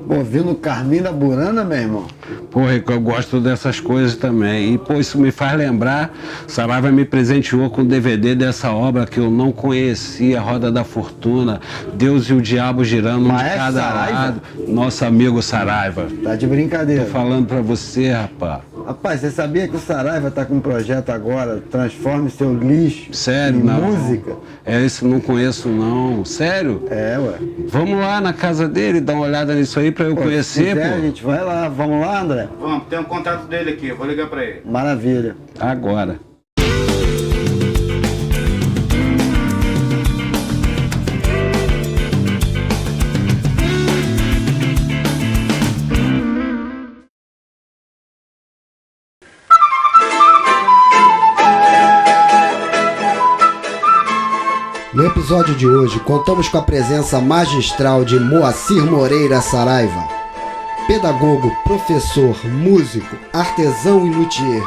Ouvindo Carmina Burana, meu irmão? Pô, Rico, eu gosto dessas coisas também. E, pô, isso me faz lembrar, Saraiva me presenteou com o DVD dessa obra que eu não conhecia, Roda da Fortuna, Deus e o Diabo girando, um de Maestro cada Saraiva? lado. Nosso amigo Saraiva. Tá de brincadeira. Tô falando pra você, rapaz. Rapaz, você sabia que o Saraiva tá com um projeto agora, Transforme Seu Lixo Sério, em não? música? É, esse não conheço, não. Sério? É, ué. Vamos lá na casa dele, dar uma olhada nisso aí pra eu Pô, se conhecer, quiser, a pô. gente vai lá. Vamos lá, André? Vamos, tem um contato dele aqui, eu vou ligar pra ele. Maravilha. Agora. No episódio de hoje, contamos com a presença magistral de Moacir Moreira Saraiva. Pedagogo, professor, músico, artesão e luthier,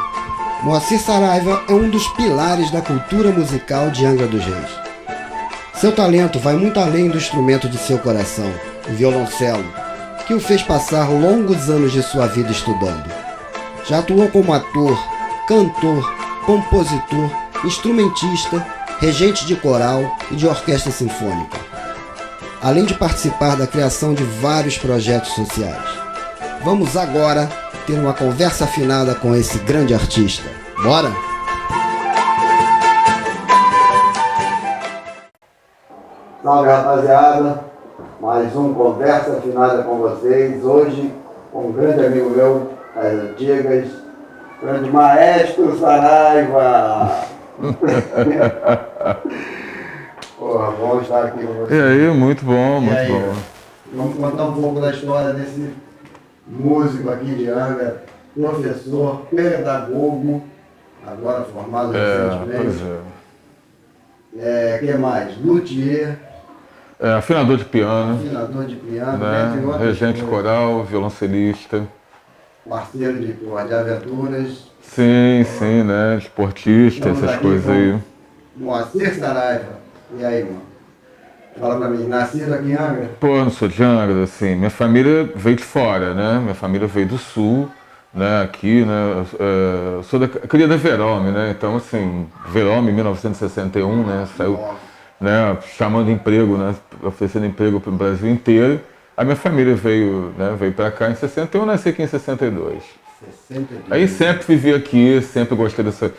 Moacir Saraiva é um dos pilares da cultura musical de Angra dos Reis. Seu talento vai muito além do instrumento de seu coração, o violoncelo, que o fez passar longos anos de sua vida estudando. Já atuou como ator, cantor, compositor, instrumentista, regente de coral e de orquestra sinfônica, além de participar da criação de vários projetos sociais. Vamos agora ter uma conversa afinada com esse grande artista. Bora? Salve, rapaziada! Mais um Conversa Afinada com vocês. Hoje, com um grande amigo meu, as antigas, grande Maestro Saraiva! Porra, bom estar aqui com você. E aí, muito bom, E muito aí, bom. vamos contar um pouco da história desse músico aqui de Angra, professor, pedagogo, agora formado recentemente. Pois é. Que mais? Luthier, Afinador de piano, afinador de piano, né? entre outras Regente coisas. coral, violoncelista. Parceiro de aventuras. Sim, né? Esportista, Estamos essas aqui coisas com aí. Moacir Saraiva. E aí, mano? Fala pra mim, nascido aqui em Angra? Pô, eu não sou de Angra, assim. Minha família veio de fora, né? Minha família veio do sul, né? Aqui, né? Eu sou cria da Verome, né? Então, assim, Verome, 1961, né? Saiu, né? Chamando emprego, né? Oferecendo emprego para o Brasil inteiro. A minha família veio, né? Veio para cá em 60, eu nasci aqui em 62. 62. Aí sempre vivi aqui, sempre gostei dessa,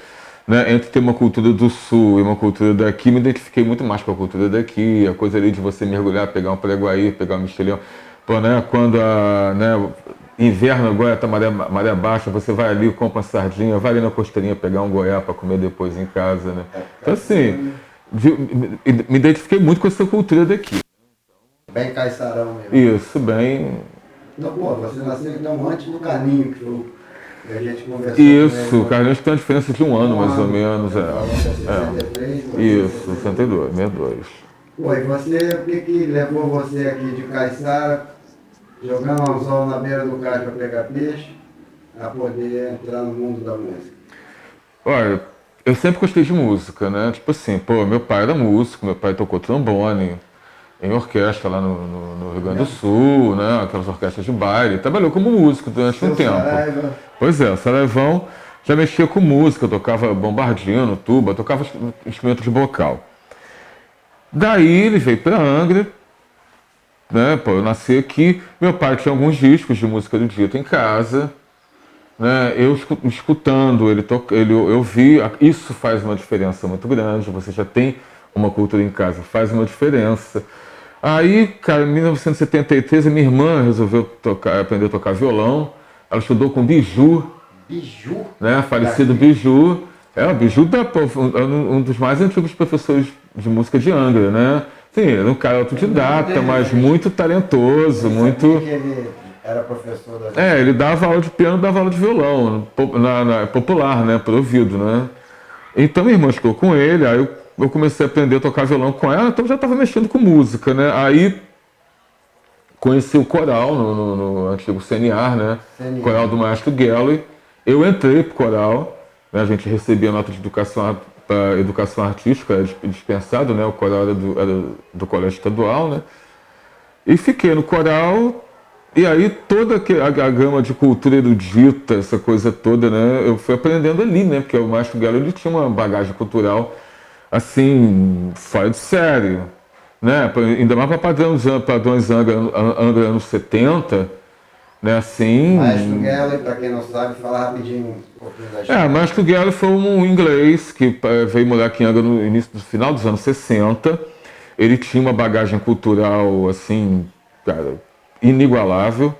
né, entre ter uma cultura do sul e uma cultura daqui, me identifiquei muito mais com a cultura daqui, a coisa ali de você mergulhar, pegar um preguaí, pegar um mexilhão, pô, né, quando né, inverno agora tá maré baixa, você vai ali, compra uma sardinha, vai ali na costeirinha pegar um goiá para comer depois em casa, né. Então assim, me identifiquei muito com essa cultura daqui. Bem caiçarão mesmo. Isso, bem... Então, pô, você nasceu então antes do Carlinho, que foi que a gente conversou Isso, com o Carlinhos tem uma diferença de um ano, mais ou menos. Então, 63, você- Isso, 62, 62. Pô, e você, o que levou você aqui de Caiçara, jogar um anzol na beira do cais para pegar peixe, a poder entrar no mundo da música? Olha, eu sempre gostei de música, né? Tipo assim, pô, meu pai era músico, meu pai tocou trombone em orquestra lá no Rio Grande do Sul, né? Aquelas orquestras de baile. Trabalhou como músico durante um tempo. Saraiva. Pois é, o Saraivão já mexia com música, tocava bombardino, tuba, tocava instrumento de bocal. Daí ele veio para Angra, né? Pô, eu nasci aqui, meu pai tinha alguns discos de música erudita em casa, né? Eu escutando, eu vi, isso faz uma diferença muito grande, você já tem uma cultura em casa, faz uma diferença. Aí, cara, em 1973, a minha irmã resolveu aprender a tocar violão. Ela estudou com Biju, Biju? né? Falecido Biju. O Biju é um dos mais antigos professores de música de Angra, né? Sim, era um cara autodidata, mas muito talentoso, muito... Ele era professor da... Ele dava aula de piano, dava aula de violão, popular, né? Por ouvido, né? Então minha irmã estudou com ele, aí eu comecei a aprender a tocar violão com ela, então já estava mexendo com música, né? Aí conheci o coral no antigo CNAR, né? Coral do Maestro Gelli. Eu entrei pro coral, né? A gente recebia nota de educação para educação artística, era dispensado, né? O coral era do colégio estadual, né? E fiquei no coral, e aí toda a gama de cultura erudita, essa coisa toda, né, eu fui aprendendo ali, né, porque o Maestro Galo, ele tinha uma bagagem cultural, assim, fora de série, né, ainda mais para padrões Angra anos 70, né, assim... Maestro Galo, para quem não sabe, fala rapidinho um pouquinho da história. Maestro Galo foi um inglês que veio morar aqui em Angra no final dos anos 60. Ele tinha uma bagagem cultural, assim, cara, inigualável,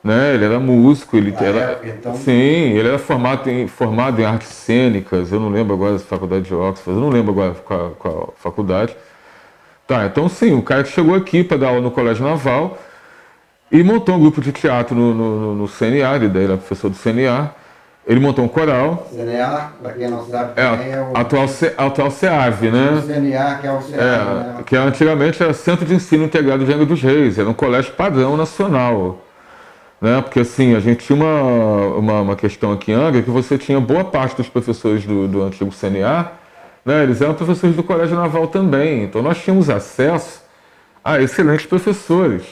né? Ele era músico, ele então... Sim, ele era formado em artes cênicas, eu não lembro agora da faculdade de Oxford, eu não lembro agora qual faculdade. Tá, então sim, o cara que chegou aqui para dar aula no Colégio Naval e montou um grupo de teatro no CNA, ele era professor do CNA. Ele montou um coral. CNA, para quem não sabe, é o atual CEAV, né? O CNA, que é o CEAV, né? Que antigamente era Centro de Ensino Integrado de Angra dos Reis, era um colégio padrão nacional. Né? Porque assim, a gente tinha uma questão aqui em Angra que você tinha boa parte dos professores do antigo CNA, né? Eles eram professores do Colégio Naval também. Então nós tínhamos acesso a excelentes professores.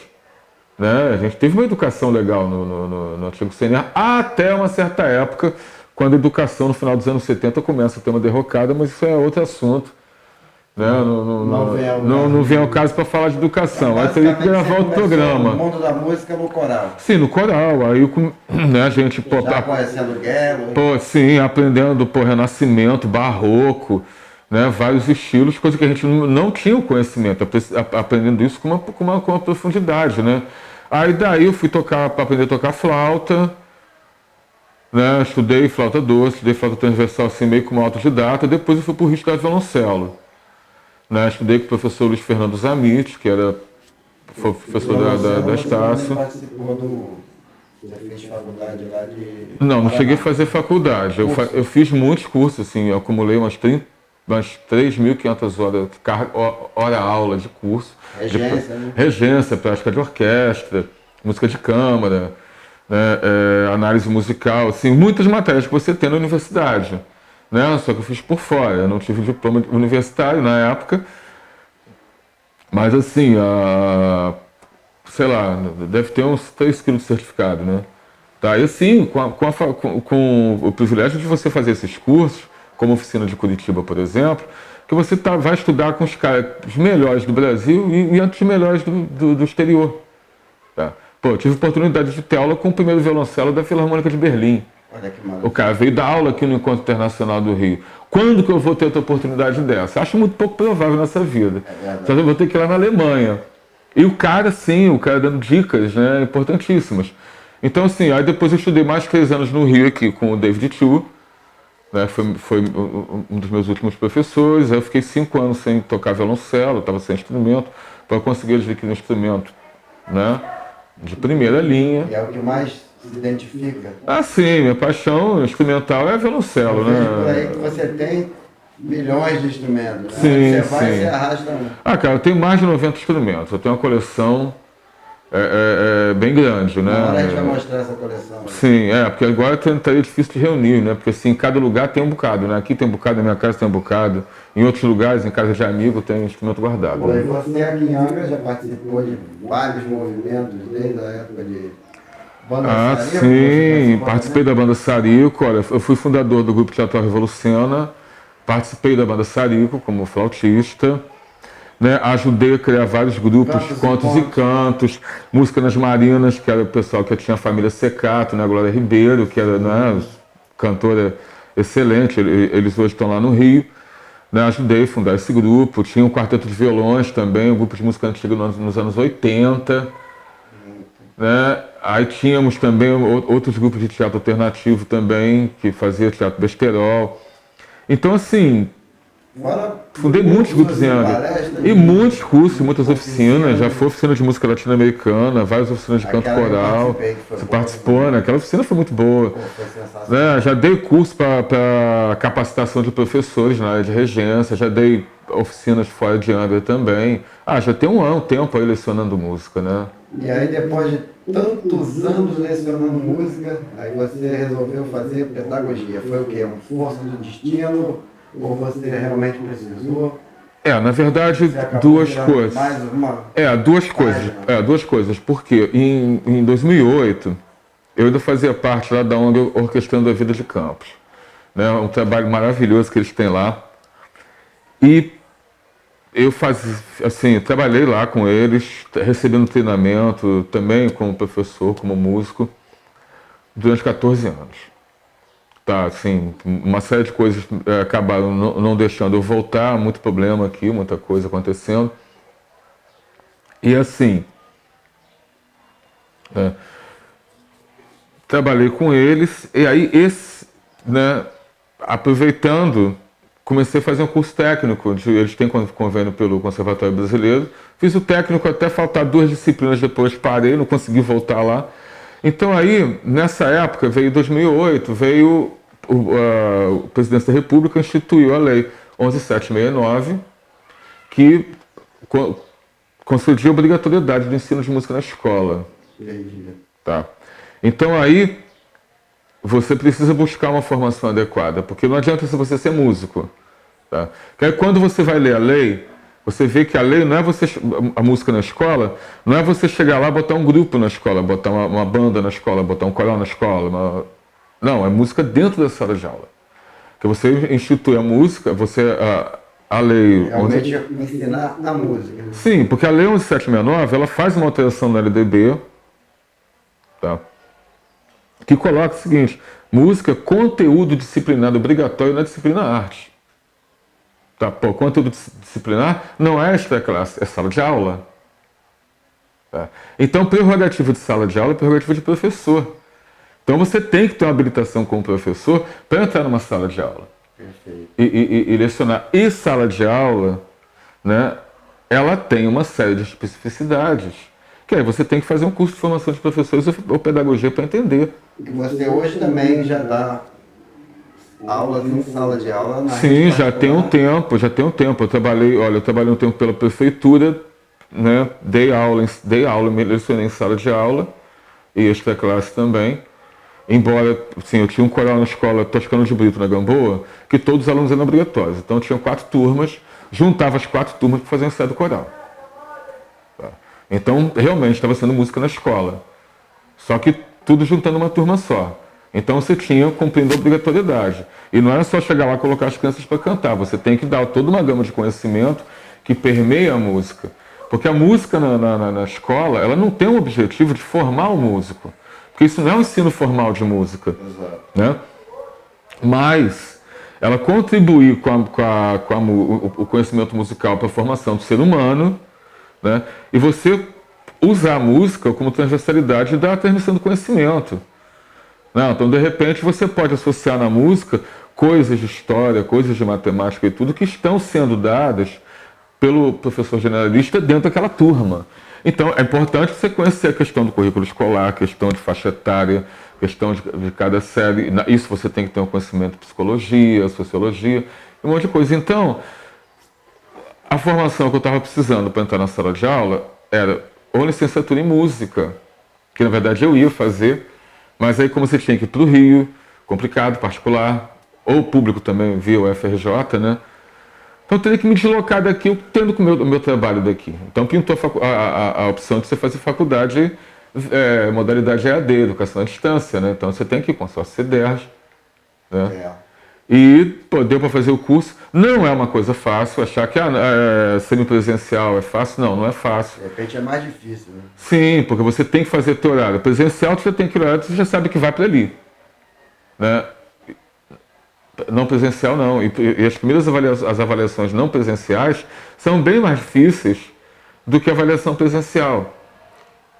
Né? A gente teve uma educação legal no antigo CNA até uma certa época, quando a educação no final dos anos 70 começa a ter uma derrocada, mas isso é outro assunto. Né? Não vem ao caso para falar de educação. Aí teria que gravar outro programa. O mundo da música no coral. Sim, no coral. Aí né, a gente... Já conhecendo Galo. Sim, aprendendo Renascimento, Barroco, né, vários estilos, coisa que a gente não tinha o conhecimento, aprendendo isso com uma profundidade, né? Aí daí eu fui para aprender a tocar flauta, né? Estudei flauta doce, estudei flauta transversal assim meio como autodidata, depois eu fui para o risco de violoncelo, né? Estudei com o professor Luiz Fernando Zamit, que foi professor da Estácio. Você participou Você fez faculdade lá de... Não cheguei a fazer faculdade, eu fiz muitos cursos, assim, eu acumulei umas 3.500 horas, hora-aula de curso. Regência, prática de orquestra, música de câmara, né, análise musical, assim, muitas matérias que você tem na universidade. Né, só que eu fiz por fora, eu não tive diploma universitário na época, mas assim, sei lá, deve ter uns 3 quilos de certificado, né? Tá, e assim, com o privilégio de você fazer esses cursos, como a Oficina de Curitiba, por exemplo, que você vai estudar com os caras melhores do Brasil e entre os melhores do exterior. Tá? Pô, eu tive oportunidade de ter aula com o primeiro violoncelo da Filarmônica de Berlim. Olha que maravilha. O cara veio dar aula aqui no Encontro Internacional do Rio. Quando que eu vou ter outra oportunidade dessa? Acho muito pouco provável nessa vida. Só que eu vou ter que ir lá na Alemanha. E o cara, sim, o cara dando dicas, né, importantíssimas. Então, assim, aí depois eu estudei mais 3 anos no Rio aqui com o David Chu, né, foi um dos meus últimos professores. Aí eu fiquei 5 anos sem tocar violoncelo, estava sem instrumento, para conseguir adquirir um instrumento, né, de primeira linha. E é o que mais se identifica. Sim, minha paixão instrumental é violoncelo, né? Por aí que você tem milhões de instrumentos. Sim, né? Você vai e sim. você arrasta um. Cara, eu tenho mais de 90 instrumentos. Eu tenho uma coleção bem grande, né? Agora a gente vai mostrar essa coleção. Sim, porque agora estaria difícil de reunir, né? Porque assim, em cada lugar tem um bocado, né? Aqui tem um bocado, na minha casa tem um bocado. Em outros lugares, em casa de amigo, tem instrumento guardado. Pô, e você aqui em Angra já participou de vários movimentos desde a época de Banda Sarico? Sim, participei da Banda Sarico. Olha, eu fui fundador do grupo Teatral Revoluciona, participei da Banda Sarico como flautista. Né, ajudei a criar vários grupos, contos e cantos, música nas Marinas, que era o pessoal que tinha a família Secato, né, a Glória Ribeiro, que era, né, cantora excelente, eles hoje estão lá no Rio. Né, ajudei a fundar esse grupo, tinha um quarteto de violões também, um grupo de música antiga nos anos 80. Né, aí tínhamos também outros grupos de teatro alternativo também, que fazia teatro besterol. Então, assim... fundei muitos grupos em Angra. E muitos cursos, muitas oficinas. Já foi oficina de música latino-americana, várias oficinas de canto coral. Você participou, né? Aquela oficina foi muito boa. Né? Já dei curso para capacitação de professores na área de regência, já dei oficinas fora de Angra também. Já tem um tempo aí lecionando música, né? E aí depois de tantos anos lecionando música, aí você resolveu fazer pedagogia. Foi o quê? Uma força do destino? Ou você realmente precisou? Na verdade, Você acabou duas virando coisas. mais uma Duas coisas. página. Duas coisas. Porque em 2008, eu ainda fazia parte lá da ONG Orquestrando a Vida de Campos. Né? Um trabalho maravilhoso que eles têm lá. E eu trabalhei lá com eles, recebendo treinamento, também como professor, como músico, durante 14 anos. Tá, assim, uma série de coisas acabaram não deixando eu voltar, muito problema aqui, muita coisa acontecendo. E assim, trabalhei com eles, e aí aproveitando, comecei a fazer um curso técnico, eles têm convênio pelo Conservatório Brasileiro, fiz o técnico até faltar 2 disciplinas, depois parei, não consegui voltar lá. Então aí, nessa época, veio 2008, veio o Presidente da República instituiu a Lei 11.769, que concediu a obrigatoriedade do ensino de música na escola. Tá. Então aí, você precisa buscar uma formação adequada, porque não adianta você ser músico. Tá? Porque aí, quando você vai ler a lei, você vê que a lei não é a música na escola, não é você chegar lá, botar um grupo na escola, botar uma banda na escola, botar um coral na escola. Não, é música dentro da sala de aula. Que você institui a música, a lei... Realmente ensinar na música. Né? Sim, porque a lei 11.769, ela faz uma alteração na LDB, tá? Que coloca o seguinte: música, conteúdo disciplinado obrigatório na disciplina arte. Tá, conteúdo disciplinar não é extra classe, é sala de aula. Tá? Então, prerrogativa de sala de aula é prerrogativa de professor. Então, você tem que ter uma habilitação como professor para entrar numa sala de aula. Perfeito. E lecionar. E sala de aula, né, ela tem uma série de especificidades. Que aí você tem que fazer um curso de formação de professores ou pedagogia para entender. Que você hoje também já dá aulas em sala de aula. Sim, já tem um tempo. Eu trabalhei um tempo pela prefeitura, né? Dei aula, me lecionei em sala de aula e extra classe também. Embora, sim, eu tinha um coral na escola Toscano de Brito, na Gamboa, que todos os alunos eram obrigatórios. Então tinham 4 turmas, juntava as 4 turmas para fazer um ensaio do coral. Tá? Então, realmente, estava sendo música na escola. Só que tudo juntando uma turma só. Então você tinha cumprindo a obrigatoriedade. E não era só chegar lá e colocar as crianças para cantar. Você tem que dar toda uma gama de conhecimento que permeia a música. Porque a música na escola, ela não tem um objetivo de formar o músico. Porque isso não é um ensino formal de música. Exato. Né? Mas ela contribui com o conhecimento musical para a formação do ser humano, né? E você usar a música como transversalidade da transmissão do conhecimento. Não, então, de repente, você pode associar na música coisas de história, coisas de matemática e tudo que estão sendo dadas pelo professor generalista dentro daquela turma. Então, é importante você conhecer a questão do currículo escolar, a questão de faixa etária, a questão de cada série. Isso você tem que ter um conhecimento de psicologia, sociologia, um monte de coisa. Então, a formação que eu estava precisando para entrar na sala de aula era ou licenciatura em música, que na verdade eu ia fazer, mas aí como você tinha que ir para o Rio, complicado, particular, ou público também, via o FRJ, né? Então eu teria que me deslocar daqui, eu tendo com o meu trabalho daqui. Então pintou a opção de você fazer faculdade, modalidade EAD, educação à distância, né? Então você tem que ir com a sua CDERJ, né? E deu para fazer o curso. Não é uma coisa fácil, achar que semipresencial é fácil. Não é fácil. De repente é mais difícil, né? Sim, porque você tem que fazer teu horário. Presencial, você tem que ir horário, você já sabe que vai para ali. Né? Não presencial, não. E as primeiras avaliações não presenciais são bem mais difíceis do que a avaliação presencial.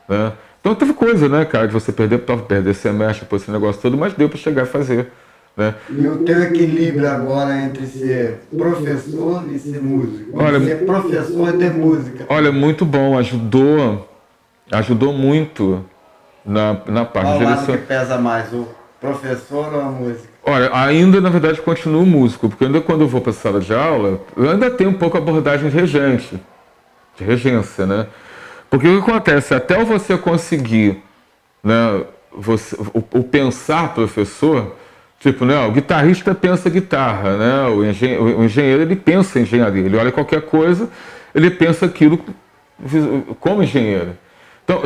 Né? Então teve coisa, né, cara, de você perder semestre por esse negócio todo, mas deu para chegar a fazer. Né? E o teu equilíbrio agora entre ser professor e ser músico? Olha, ser professor de música. Olha, muito bom, ajudou muito na parte Qual de lado direção. que pesa mais, o professor ou a música? Olha, ainda na verdade continuo músico, porque ainda quando eu vou para a sala de aula, eu ainda tenho um pouco a abordagem de regência, né? Porque o que acontece, até você conseguir, né, o pensar professor, Tipo, né, o guitarrista pensa guitarra, né? O engenheiro, ele pensa em engenharia. Ele olha qualquer coisa, ele pensa aquilo como engenheiro. Então,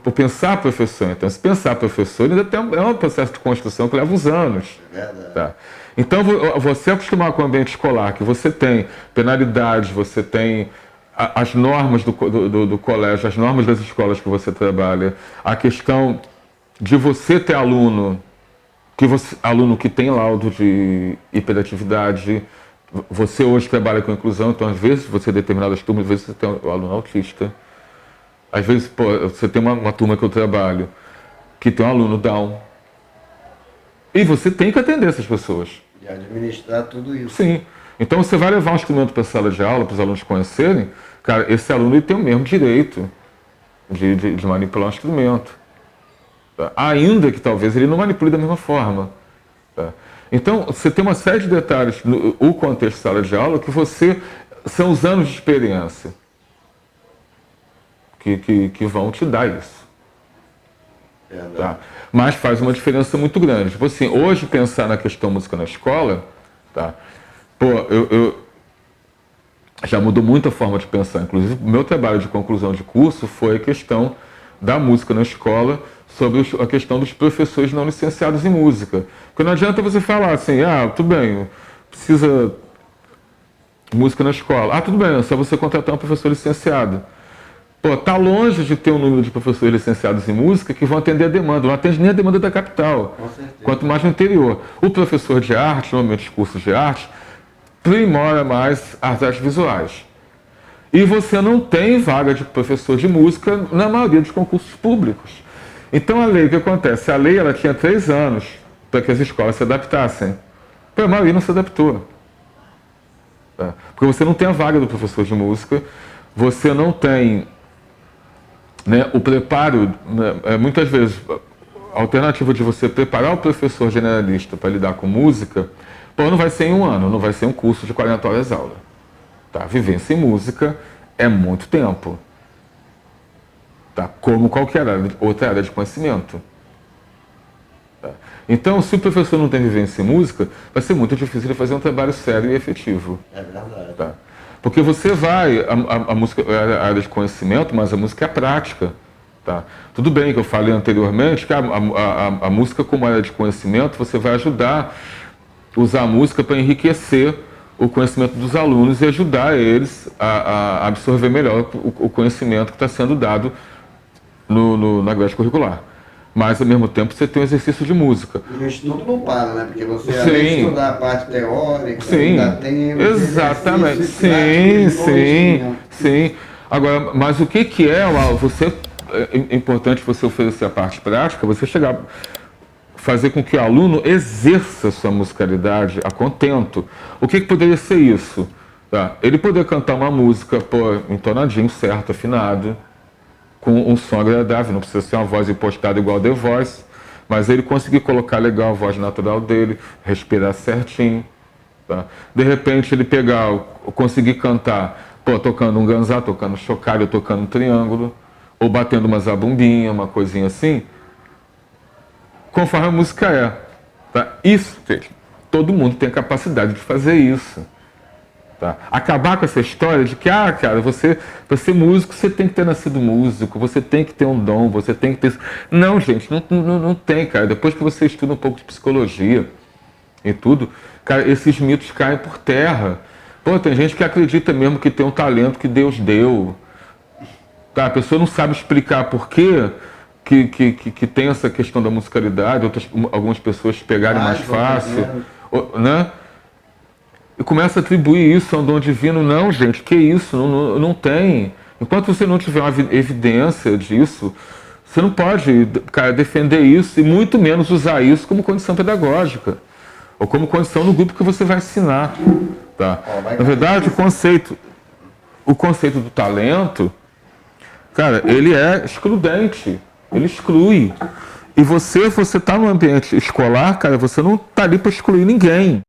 o pensar professor. Então, se pensar professor, ainda é um processo de construção que leva uns anos. Tá? Então, você acostumar com o ambiente escolar, que você tem penalidades, você tem as normas do colégio, as normas das escolas que você trabalha, a questão de você ter aluno que tem laudo de hiperatividade. Você hoje trabalha com inclusão, então às vezes você determinadas turmas, às vezes você tem um aluno autista. Às vezes, você tem uma turma que eu trabalho que tem um aluno down. E você tem que atender essas pessoas. E administrar tudo isso. Sim. Então você vai levar um instrumento para a sala de aula, para os alunos conhecerem, cara, esse aluno ele tem o mesmo direito de manipular um instrumento. Tá? Ainda que talvez ele não manipule da mesma forma. Tá? Então, você tem uma série de detalhes no contexto de sala de aula que são os anos de experiência que vão te dar isso. Tá? Mas faz uma diferença muito grande. Tipo assim, hoje pensar na questão música na escola, tá? Eu já mudou muito a forma de pensar. Inclusive, o meu trabalho de conclusão de curso foi a questão da música na escola, sobre a questão dos professores não licenciados em música. Porque não adianta você falar assim, tudo bem, precisa música na escola. Tudo bem, é só você contratar um professor licenciado. Tá longe de ter um número de professores licenciados em música que vão atender a demanda. Não atende nem a demanda da capital, quanto mais no interior. O professor de arte, normalmente os cursos de arte, primora mais as artes visuais. E você não tem vaga de professor de música na maioria dos concursos públicos. Então a lei, o que acontece? A lei ela tinha 3 anos para que as escolas se adaptassem. A maioria não se adaptou. Tá? Porque você não tem a vaga do professor de música, você não tem, né, o preparo, né, muitas vezes a alternativa de você preparar o professor generalista para lidar com música, não vai ser em um ano, não vai ser um curso de 40 horas aula. Tá? Vivência em música é muito tempo. Tá? Como qualquer outra área de conhecimento. Tá? Então, se o professor não tem vivência em música, vai ser muito difícil de fazer um trabalho sério e efetivo. É verdade. Tá? Porque você vai, a música é a área de conhecimento, mas a música é a prática. Tá? Tudo bem que eu falei anteriormente que a música como área de conhecimento, você vai ajudar, usar a música para enriquecer o conhecimento dos alunos e ajudar eles a absorver melhor o conhecimento que está sendo dado na grade curricular. Mas, ao mesmo tempo, você tem um exercício de música. E o estudo não para, né? Porque você, além de estudar a parte teórica, ainda tem... Exatamente. Sim. Agora, mas o que é importante você oferecer a parte prática, você fazer com que o aluno exerça sua musicalidade a contento. O que poderia ser isso? Tá? Ele poder cantar uma música entonadinho, certo, afinado, com um som agradável, não precisa ser uma voz impostada igual a The Voice, mas ele conseguir colocar legal a voz natural dele, respirar certinho. Tá? De repente ele conseguir cantar, tocando um ganzá, tocando chocalho, tocando um triângulo, ou batendo uma zabumbinha, uma coisinha assim, conforme a música é. Tá? Isso, todo mundo tem a capacidade de fazer isso. Tá? Acabar com essa história de que, cara, para ser músico, você tem que ter nascido músico, você tem que ter um dom, você tem que ter... Não, gente, não tem, cara. Depois que você estuda um pouco de psicologia e tudo, cara, esses mitos caem por terra. Tem gente que acredita mesmo que tem um talento que Deus deu. Tá? A pessoa não sabe explicar por quê que tem essa questão da musicalidade, algumas pessoas pegarem mais fácil, né? E começa a atribuir isso a um dom divino. Não, gente, que isso? Não tem. Enquanto você não tiver uma evidência disso, você não pode, cara, defender isso e muito menos usar isso como condição pedagógica ou como condição no grupo que você vai ensinar. Tá? Na verdade, o conceito do talento, cara, ele é excludente. Ele exclui. E você está no ambiente escolar, cara, você não está ali para excluir ninguém.